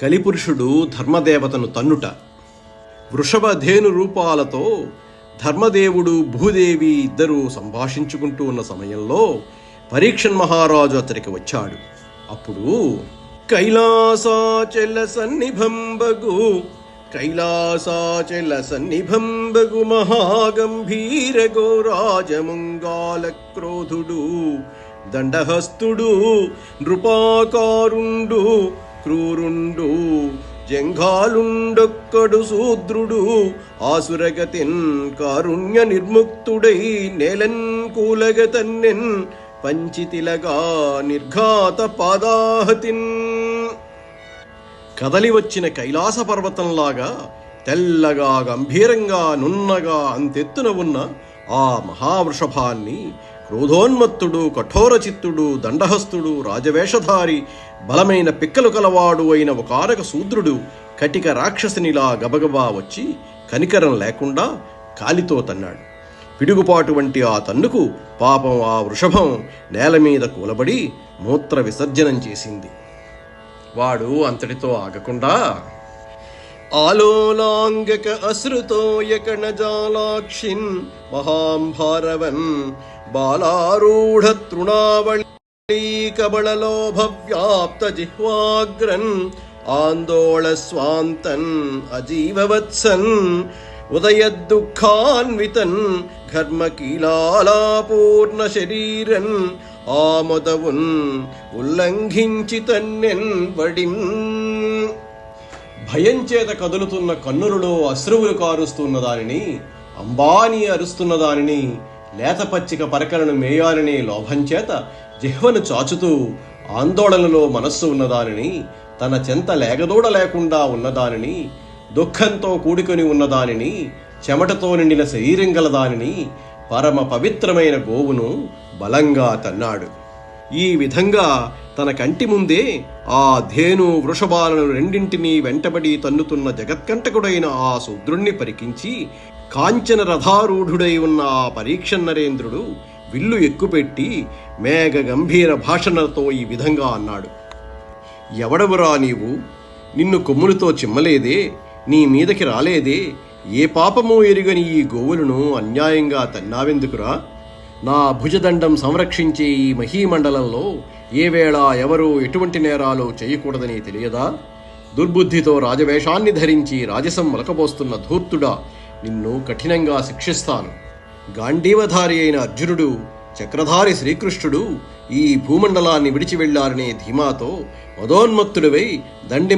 కలిపురుషుడు ధర్మదేవతను తన్నుట. వృషభధేను రూపాలతో ధర్మదేవుడు భూదేవి ఇద్దరూ సంభాషించుకుంటూ ఉన్న సమయంలో పరీక్షన్ మహారాజు అతడికి వచ్చాడు. అప్పుడు కైలాసాచల సన్నిభంబగు మహాగంభీర గోరాజముంగాల క్రోధుడు దండహస్తుడు నృపాకారుండు క్రూరుండు జంఘాలుండొక్కడు శూద్రుడు ఆసురగతిన్ కారుణ్య నిర్ముక్తుడై నేలన్ కూలగ తన్నెన్ పంచితిలగా నిర్ఘాత పాదాహతిన్. కదలి వచ్చిన కైలాస పర్వతంలాగా తెల్లగా గంభీరంగా నున్నగా అంతెత్తున ఉన్న ఆ మహావృషభాన్ని క్రోధోన్మత్తుడు కఠోర చిత్తుడు దండహస్తుడు రాజవేషధారి బలమైన పిక్కలు కలవాడు అయిన ఒకానొక శూద్రుడు కటిక రాక్షసునిలా గబగబా వచ్చి కనికరం లేకుండా కాలితో తన్నాడు. పిడుగుపాటు వంటి ఆ తన్నుకు పాపం ఆ వృషభం నేల మీద కూలబడి మూత్ర విసర్జనం చేసింది. వాడు అంతటితో ఆగకుండా ఆలోలాంగక అశ్రుతోయకణజాలాక్షిన్ మహాంభారవన్ బాలారూఢ తృణావళీకబళలోభవ్యాప్త జిహ్వాగ్రన్ ఆందోళ స్వాంతన్ అజీవవత్సన్ ఉదయదుఃఖాన్వితన్ ఘర్మకీలాలాపూర్ణ శరీరన్ ఆమదవున్ ఉల్లంఘించి తన్నెన్ వడిం. భయంచేత కదులుతున్న కన్నులలో అశ్రువులు కారుస్తున్న దానిని, అంబాని అరుస్తున్న దానిని, లేతపచ్చిక పరకలను మేయాలనే లోభంచేత జిహ్వను చాచుతూ ఆందోళనలో మనస్సు ఉన్నదానిని, తన చెంత లేగదూడ లేకుండా ఉన్నదానిని, దుఃఖంతో కూడుకొని ఉన్నదానిని, చెమటతో నిండిన శరీరం గలదానిని, పరమ పవిత్రమైన గోవును బలంగా తన్నాడు. ఈ విధంగా తన కంటి ముందే ఆ ధేను వృషభాలను రెండింటినీ వెంటబడి తన్నుతున్న జగత్కంటకుడైన ఆ శూద్రుణ్ణి పరికించి కాంచన రథారూఢుడై ఉన్న ఆ పరీక్షన్ నరేంద్రుడు విల్లు ఎక్కుపెట్టి మేఘ గంభీర భాషణతో ఈ విధంగా అన్నాడు. ఎవడవురా నీవు? నిన్ను కొమ్ములతో చిమ్మలేదే, నీ మీదకి రాలేదే, ఏ పాపమూ ఎరుగని ఈ గోవులను అన్యాయంగా తన్నావెందుకురా? నా భుజదండం సంరక్షించే ఈ మహీమండలంలో ఏ వేళ ఎవరూ ఎటువంటి నేరాలు చేయకూడదని తెలియదా? దుర్బుద్ధితో రాజవేషాన్ని ధరించి రాజసం మొలకబోస్తున్న ధూర్తుడా, నిన్ను కఠినంగా శిక్షిస్తాను. గాంధీవధారి అయిన అర్జునుడు, చక్రధారి శ్రీకృష్ణుడు ఈ భూమండలాన్ని విడిచి వెళ్లారనే ధీమాతో మదోన్మత్తుడివై దండి